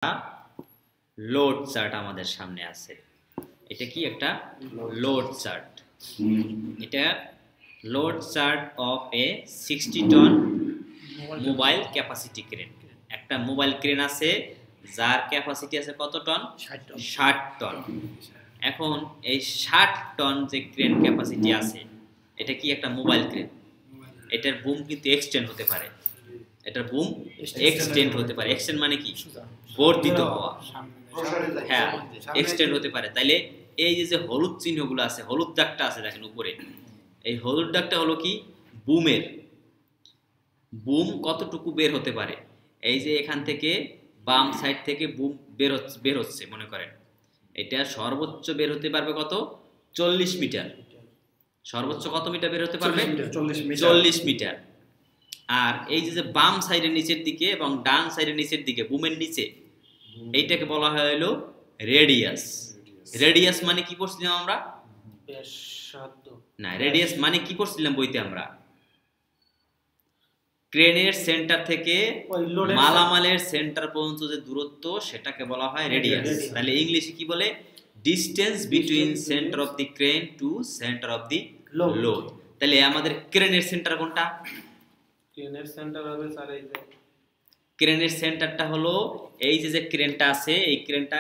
Load chart আমাদের সামনে আছে। এটা কি একটা লোড চার্ট। এটা load chart of a 60 ton mobile capacity crane. একটা মোবাইল ক্রেন আছে যার ক্যাপাসিটি আছে কত টন? 60 টন। এখন এই 60 টন যে ক্রেন ক্যাপাসিটি আছে এটা কি একটা মোবাইল ক্রেন। এটার বুম কিন্তু এক্সটেন্ড হতে পারে। এটার বুম এক্সটেন্ড হতে পারে। এক্সটেন্ড মানে কি? বর্ধিত হওয়া। হ্যাঁ, এক্সটেন্ড হতে পারে। তাইলে এই যে হলুদ চিহ্নগুলো আছে, হলুদ দাগটা আছে দেখেন উপরে, এই হলুদ দাগটা হলো কি বুমের। বুম কতটুকু বের হতে পারে? এই যে এখান থেকে বাম সাইড থেকে বুম বের হচ্ছে মনে করেন, এটা সর্বোচ্চ বের হতে পারবে কত? 40 মিটার। সর্বোচ্চ কত মিটার বের হতে পারবে? 40 মিটার। আর এই যে বাম সাইডের নিচের দিকে এবং ডান সাইডের নিচের দিকে বুমের নিচে, এইটাকে বলা হয় হলো রেডিয়াস। রেডিয়াস মানে কি পড়ছিলাম আমরা? না, রেডিয়াস মানে কি পড়ছিলাম বইতে আমরা? ক্রেনের সেন্টার থেকে মালামালের সেন্টার পর্যন্ত যে দূরত্ব সেটাকে বলা হয় রেডিয়াস। তাহলে ইংলিশে কি বলে? Distance between centre of the crane to centre of the load. তাহলে আমাদের ক্রেনের সেন্টার কোনটা? ক্রেনের সেন্টার হবে স্যার এই যে ক্রেনের সেন্টারটা হলো এই যে ক্রেনটা আছে, এই ক্রেনটা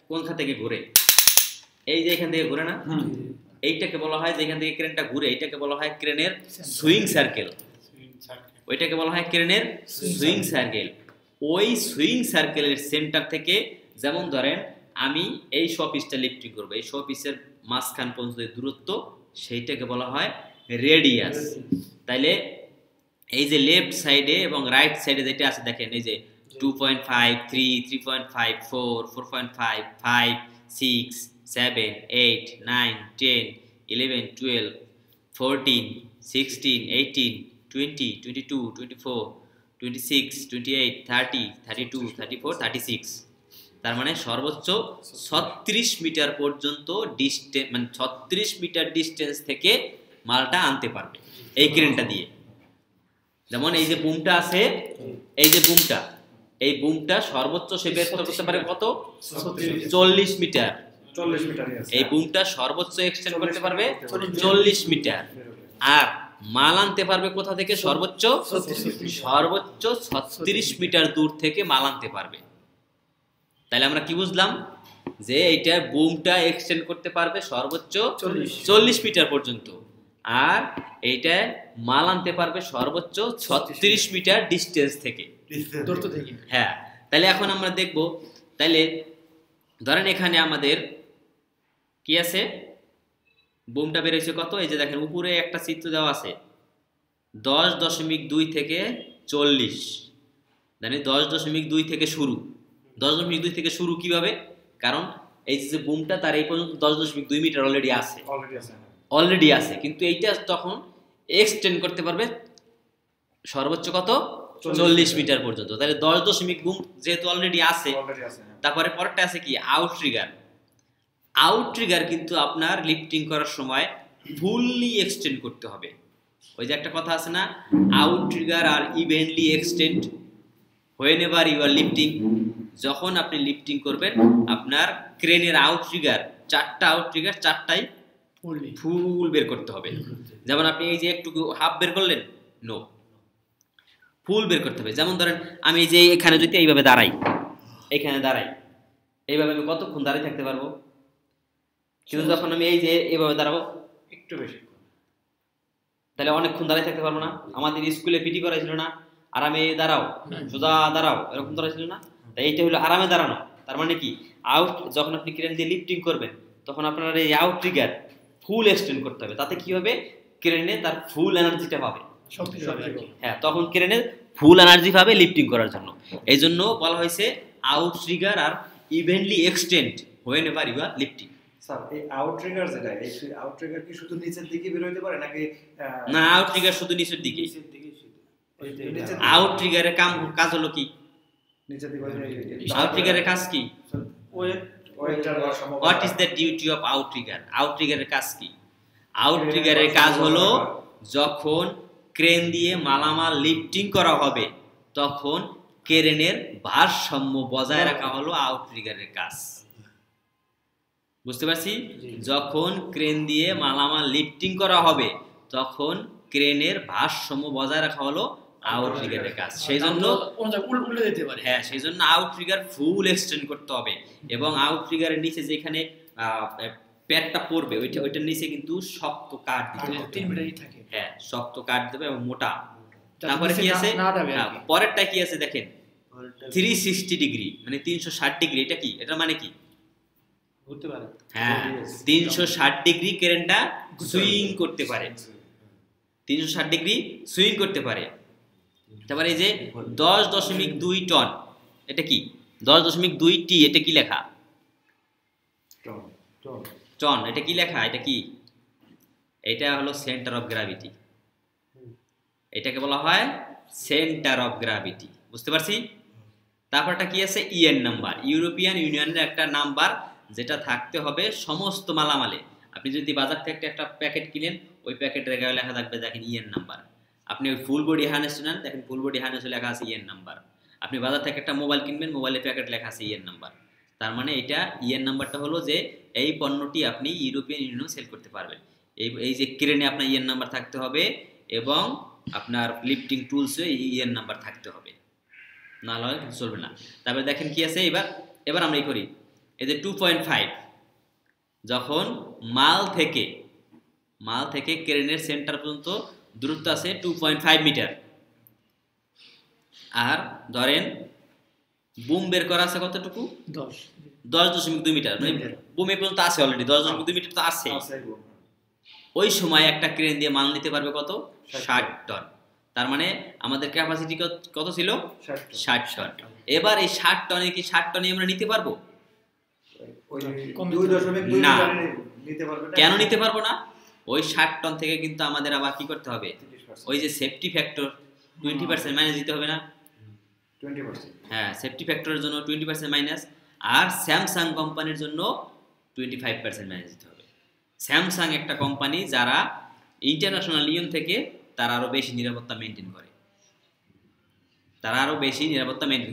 কোনখান থেকে ঘুরে? এই যে এখান থেকে ঘুরে না? এইটাকে বলা হয়, যেখান থেকে ক্রেনটা ঘুরে এইটাকে বলা হয় ক্রেনের সুইং সার্কেল। ওইটাকে বলা হয় ক্রেনের সুইং সার্কেল। ওই সুইং সার্কেলের সেন্টার থেকে, যেমন ধরেন আমি এই শোপিসটা লিফটিং করবো, এই শোপিসের মাঝখান পর্যন্ত দূরত্ব সেইটাকে বলা হয় রেডিয়াস। তাইলে এই যে লেফট সাইডে এবং রাইট সাইডে যেটা আছে দেখেন, এই যে 2.5, 3, 3.5, 4, 4.5, 5, 6, 7, 8, 9, 10, 11, 12, 14, 16, 18, 20, 22, 24, 26, 28, 30, 32, 34, 36। তার মানে সর্বোচ্চ 36 মিটার পর্যন্ত ডিস্টেন্স, মানে 36 মিটার ডিস্টেন্স থেকে মালটা আনতে পারবে এই ক্রেনটা দিয়ে। যেমন এই যে বুমটা আছে, এই যে বুমটা, এই বুমটা সর্বোচ্চ সে বের করতে পারে কত? 40 মিটার। এই বুমটা সর্বোচ্চ এক্সটেন্ড করতে পারবে 40 মিটার। আর মাল আনতে পারবে কোথা থেকে? সর্বোচ্চ 36 মিটার দূর থেকে মাল আনতে পারবে। তাহলে আমরা কি বুঝলাম? যে এইটা বুমটা এক্সটেন্ড করতে পারবে সর্বোচ্চ 40 মিটার পর্যন্ত, আর এইটা মাল আনতে পারবে সর্বোচ্চ 36 মিটার ডিস্টেন্স থেকে। হ্যাঁ, তাহলে এখন আমরা দেখব। তাহলে ধরেন এখানে আমাদের কি আছে? বুমটা বেরোচ্ছে কত? এই যে দেখেন উপরে একটা চিত্র দেওয়া আছে 10.2 থেকে 40। মানে 10.2 থেকে শুরু। 10.2 থেকে শুরু কিভাবে? কারণ এই যে বুমটা তার এই পর্যন্ত 10.2 মিটার অলরেডি আছে, কিন্তু এইটা তখন এক্সটেন্ড করতে পারবে সর্বোচ্চ কত? 40 মিটার পর্যন্ত। তাহলে 10 বুম যেহেতু অলরেডি আছে, তারপরে পরেরটা আছে কি? Out trigger. আউট ট্রিগার কিন্তু আপনার লিফটিং করার সময় ফুললি এক্সটেন্ড করতে হবে। ওই যে একটা কথা আছে না, outrigger are evenly extend whenever you are lifting. যখন আপনি লিফটিং করবেন আপনার ক্রেনের আউট ট্রিগার, 4টা আউট ট্রিগার 4টাই ফুল বের করতে হবে। যেমন আপনি এই যে একটু হাফ বের করলেন, নো, ফুল বের করতে হবে। যেমন ধরেন আমি এই যে এখানে যদি এইভাবে দাঁড়াই, এইখানে দাঁড়াই, এইভাবে আমি কতক্ষণ দাঁড়িয়ে থাকতে পারবো? কিন্তু যখন আমি এই যে এইভাবে দাঁড়াবো একটু বেশি, তাহলে অনেকক্ষণ দাঁড়িয়ে থাকতে পারবো না। আমাদের স্কুলে পিটি করাইছিল না, আরামে দাঁড়াও, সোজা দাঁড়াও, এরকম করাইছিল না? তাই এইটা হলো আরামে দাঁড়ানো। তার মানে কি? আউট, যখন আপনি ক্রেন দিয়ে লিফটিং করবেন তখন আপনার এই আউট ট্রিগার ফুল এক্সটেন্ড করতে হবে। তাতে কি হবে? ক্রেনে তার ফুল এনার্জিটা পাবে। হ্যাঁ, তখন ক্রেনে ফুল এনার্জি পাবে লিফটিং করার জন্য। এই জন্য বলা হয়েছে outrigger are evenly extend whenever you are lifting. Sir, এই আউট ট্রিগার যেটা, এই আউট ট্রিগার কি শুধু নিচের দিকে বের হইতে পারে নাকি? না, আউট ট্রিগার শুধু নিচের দিকে। আউট ট্রিগারের কাজ হলো কি? নিচের দিকে। আউট ট্রিগারের কাজ কি? What is the duty of outrigger? আউট ট্রিগারের কাজ কি? আউট ট্রিগারের কাজ হলো যখন ক্রেন দিয়ে মালামাল লিফটিং করা হবে তখন ক্রেনের ভারসাম্য বজায় রাখা হলো আউটরিগারের কাজ। বুঝতে পারছি? যখন ক্রেন দিয়ে মালামাল লিফটিং করা হবে তখন ক্রেনের ভারসাম্য বজায় রাখা হলো আউটরিগারের কাজ। সেই জন্য উল্টে যেতে পারে। হ্যাঁ, সেই জন্য আউটরিগার ফুল এক্সটেন্ড করতে হবে এবং আউটরিগারের নিচে যেখানে প্যাডটা পড়বে ওইটার নিচে কিন্তু শক্ত কাঠ দিতে হবে। 3 মিটারই থাকে। হ্যাঁ, শক্ত কাঠ দেবে এবং মোটা। যাতে তারপরে কি নিচে আছে? না দাবে আর কি। পরেরটা কি আছে দেখেন, 360 ডিগ্রি মানে 360 ডিগ্রি। এটা কি? এটা মানে কি? ঘুরতে পারে। হ্যাঁ, 360 ডিগ্রি ক্রেনটা সুইং করতে পারে, 360 ডিগ্রি সুইং করতে পারে। তারপরে এই যে 10.2 টন, এটা কি? 10.2 টি, এটা কি লেখা? টন। এটা কি লেখা? এটা কি? এটা হলো সেন্টার অফ গ্র্যাভিটি। এটাকে বলা হয় সেন্টার অফ গ্র্যাভিটি। বুঝতে পারছি? তারপরটা কি আছে? ইএন নাম্বার, ইউরোপিয়ান ইউনিয়নের একটা নাম্বার যেটা থাকতে হবে সমস্ত মালামালে। আপনি যদি বাজার থেকে একটা প্যাকেট কিনেন, ওই প্যাকেটের গায়ে লেখা থাকবে দেখেন ইএন নাম্বার। আপনি ওই ফুল বডি হার্নেস নেন, দেখেন ফুল বডি হার্নেসে লেখা আছে ইএন নাম্বার। আপনি বাজার থেকে একটা মোবাইল কিনবেন, মোবাইলের প্যাকেট লেখা আছে ইএন নাম্বার। তার মানে এটা ইএন নাম্বারটা হলো যে এই পণ্যটি আপনি ইউরোপিয়ান ইউনিয়নে সেল করতে পারবেন। এই যে ক্রেনে আপনার ইএন নাম্বার থাকতে হবে এবং আপনার লিফটিং টুলসে ইএন নাম্বার থাকতে হবে, না হলে চলবে না। তারপরে দেখেন কি আছে, এবার আমরা এই করি। এই যে 2.5, যখন মাল থেকে ক্রেনের সেন্টার পর্যন্ত দূরত্ব আছে 2.5 মিটার। আর ধরেন বুম বের করা আছে কতটুকু? 10.2 মিটার। মানে বুম এ পর্যন্ত আছে অলরেডি, 10.2 মিটার তো আছে। ওই সময় একটা ক্রেন দিয়ে মাল নিতে পারবে কত? 60 টন। তার মানে আমাদের ক্যাপাসিটি কত ছিল? 60 টন। এবার এই 60 টনে কি 60 টনে আমরা নিতে পারবো? না। কেন নিতে পারবো না? ওই 60 টন থেকে কিন্তু আমাদের আবার কি করতে হবে? ওই যে সেফটি ফ্যাক্টর 20% মাইনাস দিতে হবে না? 20%। হ্যাঁ, সেফটি ফ্যাক্টরের জন্য 20% মাইনাস, আর স্যামসাং কোম্পানির জন্য 25% মাইনাস দিতে হবে। স্যামসাং একটা কোম্পানি যারা ইন্টারন্যাশনাল নিয়ম থেকে তারা আরো বেশি নিরাপত্তা মেনটেন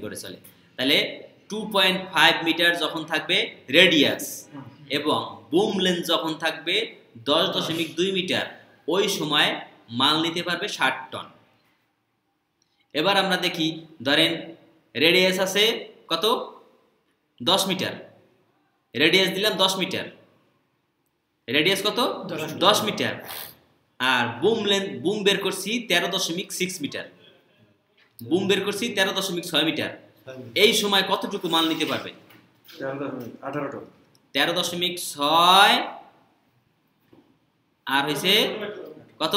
করে চলে। তাহলে 2.5 মিটার যখন থাকবে রেডিয়াস এবং বুম লেন্থ যখন থাকবে 10.2 মিটার, ওই সময় মাল নিতে পারবে 60 টন। এবার আমরা দেখি, ধরেন রেডিয়াস আছে কত? 10 মিটার। রেডিয়াস দিলাম 10 মিটার। রেডিয়াস কত? 10 মিটার। আর বুম বের করছি 13.6 মিটার। বুম বের করছি 13.6 মিটার। এই সময় কতটুকু মাল নিতে পারবে? 18 টন। 13.6 আর হয়েছে কত?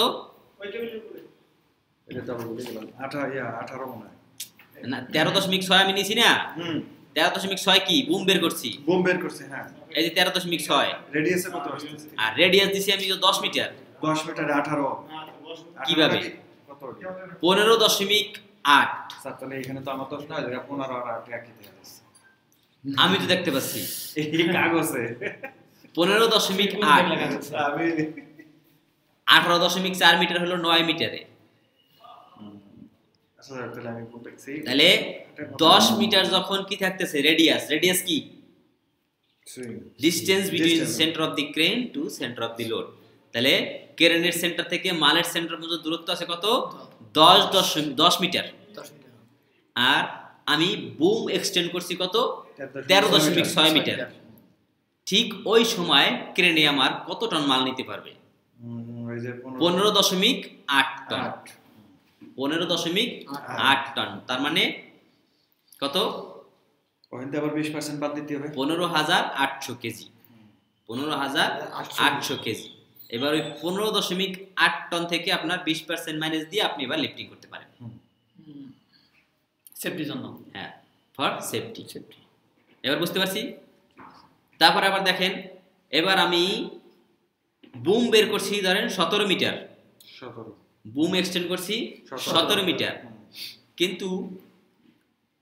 এটা তো বলে গেলাম 18 মনে হয় না, 13.6 আমি নিয়েছি না। 13.6 কি? বুম বের করছি। হ্যাঁ। এই যে 13.6 রেডিয়াসে কত আসছে? আর রেডিয়াস দিছি আমি 10 মিটার। 10 মিটারে 18। কিভাবে? কত? 15.8। স্যার তাহলে এখানে তো আমার 10 না, এটা 15 আর 8 একই দেয়া আছে। আমি তো দেখতে পাচ্ছি এই কাগজে 15.8। আমি 18.4 মিটার হলো 9 মিটারে। আচ্ছা তাহলে আমি বলতেছি, তাহলে 10 মিটার যখন কি থাকতেছে? রেডিয়াস কি? Distance between centre of the crane to centre of the load. তাহলে ক্রেনের সেন্টার থেকে মালের সেন্টার পর্যন্ত দূরত্ব আছে কত? 10 মিটার। আর আমি বুম এক্সটেন্ড করছি কত? 13.6 মিটার। ঠিক ওই সময় ক্রেনে আমার কত টন মাল নিতে পারবে? 15.8 টন। 15.8 টন। তার মানে কত? ওখানে আবার 20% বাদ দিতে হবে। 15,800 কেজি। 15,800 কেজি। এবার ওই 15.8 টন থেকে আপনার 20% মাইনাস দিয়ে আপনি এবার লিফটিং করতে পারেন। সেফটির জন্য। হ্যাঁ, ফর সেফটি। এবার বুঝতে পারছি? তারপর আবার দেখেন, এবার আমি বুম বের করছি ধরেন 17 মিটার। বুম এক্সটেন্ড করছি 17 মিটার, কিন্তু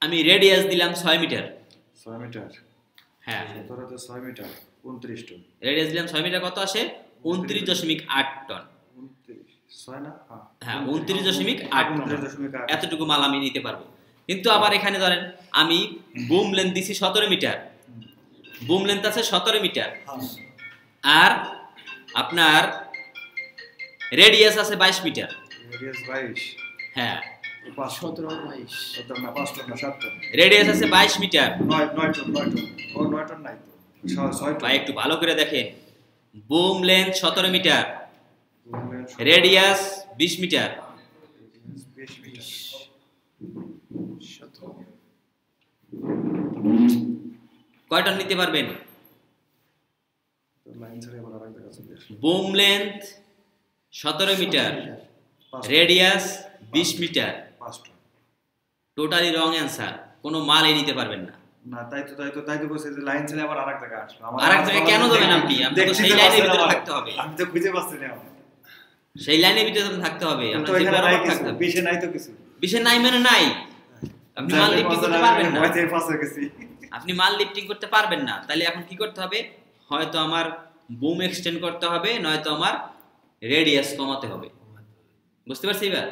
আমি রেডিয়াস দিলাম 6 মিটার। 6 মিটার। হ্যাঁ, 17 তে 6 মিটার 29 টন। রেডিয়াস দিলাম 6 মিটার, কত আসে? 29.8 টন। 6 না? হ্যাঁ, 29.8 টন। এতটুকু মাল আমি নিতে পারবো। কিন্তু আবার এখানে ধরেন আমি বুম লেন্থ দিছি 17 মিটার, বুম লেন্থ আছে 17 মিটার, আর আপনার রেডিয়াস আছে 22 মিটার। রেডিয়াস 22, হ্যাঁ 17 22 17 না 5 টন না 7 টন, রেডিয়াস আছে 22 মিটার। 9 টন 9 টন, ও 9 টন নাই তো 6 টন। ভাই একটু ভালো করে দেখেন, boom length 17 metre, boom length radius 20 metre. 20 metre. 17 কয় টন নিতে পারবেন? তো লাইন ছেড়ে আবার আরেকটা কাছে দিয়ে আসি। Boom length 17 metre, 5 radius 20 metre. 5 ton. Totally wrong answer, কোনো মালই নিতে পারবেন না। না তাই তো বলছে যে লাইন ছেড়ে আবার আরেক জায়গায় আসলো। আরেক জায়গায় কেন যাবেন আপনি? আপনি তো সেই লাইনের ভিতরে থাকতে হবে। আমি তো খুঁজে পাচ্ছি না। সেই লাইনের ভিতরে আপনার থাকতে হবে, তো আপনার যে এখানে নাই বরাবর কিছু, থাকতে হবে। বেশি নাই তো কিছু। বিশেষ নাই মানে নাই, আপনি মাল লিফটিং করতে পারবেন না। ভয় থেকে পাশে গেছি। আপনি মাল লিফটিং করতে পারবেন না, তাহলে এখন কি করতে হবে? হয়তো আমার বুম এক্সটেন্ড করতে হবে, নয়তো আমার রেডিয়াস কমাতে হবে। বুঝতে পারছি এবার?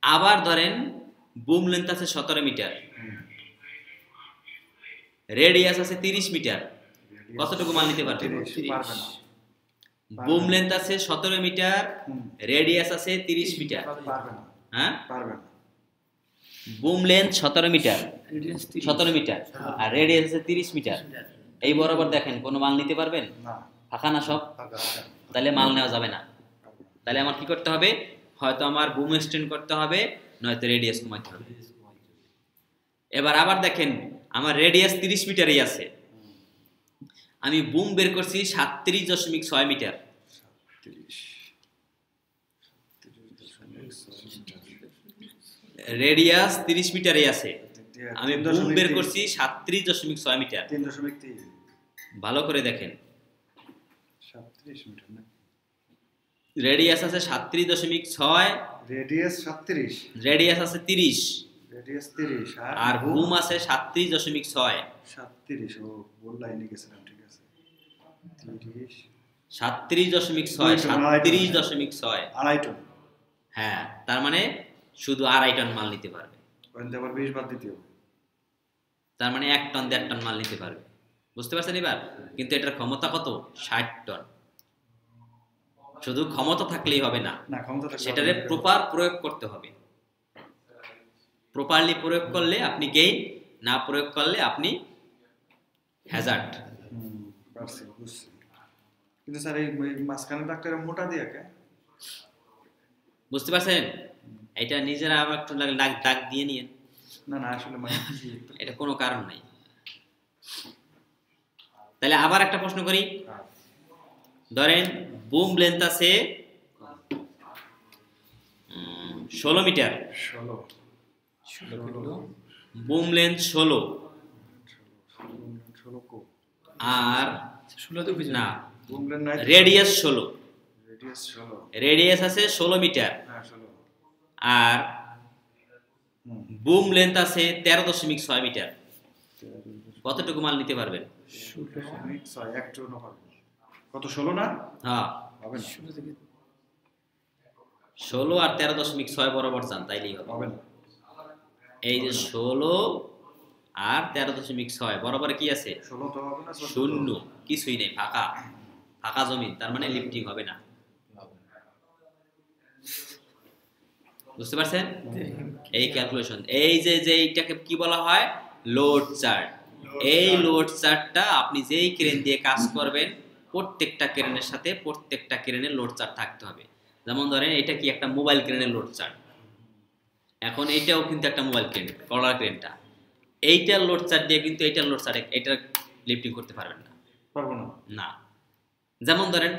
আবার ধরেন বুম লেন্থ আছে 17 মিটার, রেডিয়াস আছে 30 মিটার। কতটুকু মাল নিতে পারবেন? 30 পারবে না। বুম লেন্থ আছে 17 মিটার, রেডিয়াস আছে 30 মিটার। পারবে না। হ্যাঁ, পারবে না। Boom length 17 metre, radius 17 metre, আর রেডিয়াস আছে 30 মিটার। এই বরাবর দেখেন কোনো মাল নিতে পারবেন? না। ফাঁকা না সব, পারবে না। তাহলে মাল নেওয়া যাবে না। তাহলে আমার কি করতে হবে? হয়তো আমার বুম এক্সটেন্ড করতে হবে, নয়তো রেডিয়াস কমাতে হবে। এবার আবার দেখেন আমার রেডিয়াস 30 মিটারই আছে, আমি বুম বের করছি 37.6 মিটার। 30 রেডিয়াস 30 মিটারই আছে, আমি বুম বের করছি 37.6 মিটার। 3.3 ভালো করে দেখেন, 37 মিটার না। রেডিয়াস আছে 37.6, রেডিয়াস 37, রেডিয়াস আছে 30, রেডিয়াস 30 আর বুম আছে 37.6। 37, ও বল লাইনে গেছিলাম, ঠিক আছে। 30 37.6, 37.6। আড়াই টন। হ্যাঁ, তার মানে শুধু 2.5 টন মাল নিতে পারবে। ওখান থেকে আবার 20 বাদ দিতে হবে। তার মানে 1 টন 1.5 টন মাল নিতে পারবে। বুঝতে পারছেন এবার? কিন্তু এটার ক্ষমতা কত? 60 টন। শুধু ক্ষমতা থাকলেই হবে না, না, ক্ষমতা থাকলে সেটারে প্রপার প্রয়োগ করতে হবে। প্রপারলি প্রয়োগ করলে আপনি গেইন, না প্রয়োগ করলে আপনি হ্যাজার্ড। পারছি, বুঝছি। কিন্তু স্যার এই মাঝখানে ডাক্তারের মোটা দিয়ে কে? বুঝতে পারছেন? এটা নিজেরা আবার একটু দাগ দিয়ে নিয়ে, না আসলে মানে এটা কোনো কারণ নাই। তাহলে আবার একটা প্রশ্ন করি, ধরেন বুম লেন্থ আছে 16 মিটার, 16 বুম লেন্থ 16, আর 16 তো বুঝি না, বুমলেন নাই, রেডিয়াস 16, রেডিয়াস 16, রেডিয়াস আছে 16 মিটার, হ্যাঁ 16, আর বুম লেন্থ আছে 13.6 মিটার। কতটুকু মাল নিতে পারবেন? 16.6, একটু না পারবে। কত 16 না? হ্যাঁ, হবে না, 16 থেকে 16 আর 13.6 বরাবর যান, তাইলেই হবে। হবে না। এই যে 16 আর 13.6 বরাবর কি আছে? 16 তো হবে না, 14 শূন্য, কিছুই নেই, ফাঁকা ফাঁকা জমি, তার মানে লিফটিং হবে না। বুঝতে পারছেন? এই ক্যালকুলেশন, এই যে এইটাকে কি বলা হয়? Load chart. এই লোড চার্টটা আপনি যেই ক্রেন দিয়ে কাজ করবেন, প্রত্যেকটা ক্রেনের সাথে প্রত্যেকটা ক্রেনের লোড চার্ট থাকতে হবে। যেমন ধরেন এটা কি একটা মোবাইল ক্রেনের লোড চার্ট, এখন এইটাও কিন্তু একটা মোবাইল ক্রেন, কলার ক্রেনটা, এইটার লোড চার্ট দিয়ে কিন্তু এইটার লোড চার্ট এইটার লিফটিং করতে পারবেন না। পারবো না। না, যেমন ধরেন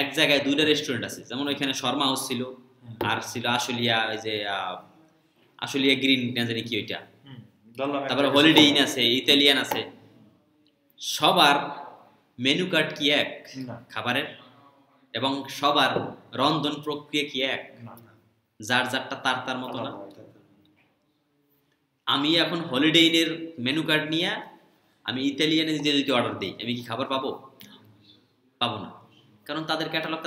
এক জায়গায় 2টা রেস্টুরেন্ট আছে, যেমন ওইখানে শর্মা হাউস ছিল, আর ছিল আশুলিয়া, ওই যে আশুলিয়া গ্রিন না জানি কি ওইটা, তারপরে হলিডে ইন আছে, ইতালিয়ান আছে। সবার মেনু কার্ড কি এক খাবারের, এবং সবার রন্ধন প্রক্রিয়া কি এক? যার যারটা তার মতো না। আমি এখন হলিডে ইনের মেনু কার্ড নিয়ে আমি ইতালিয়ানে যদি অর্ডার দিই, আমি কি খাবার পাবো? পাবো না, কারণ তাদের ক্যাটালগ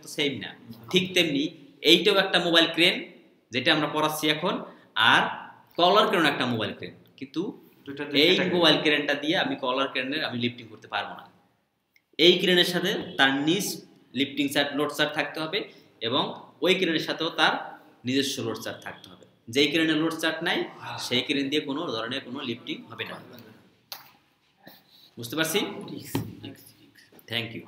তো সেম না। ঠিক তেমনি এইটাও একটা মোবাইল ক্রেন, যেটা আমরা পড়াচ্ছি এখন, আর কলার ক্রেন একটা মোবাইল ক্রেন, কিন্তু দুইটা এই category। মোবাইল ক্রেনটা দিয়ে আমি কলার ক্রেনের আমি লিফটিং করতে পারবো না। এই ক্রেনের সাথে তার নিজ লিফটিং চার্ট লোড চার্ট থাকতে হবে এবং ওই ক্রেনের সাথেও তার নিজস্ব লোড চার্ট থাকতে হবে। যেই ক্রেনের লোড চার্ট নাই সেই ক্রেন দিয়ে কোনো ধরনের কোনো লিফটিং হবে না। বুঝতে পারছি? Thank you.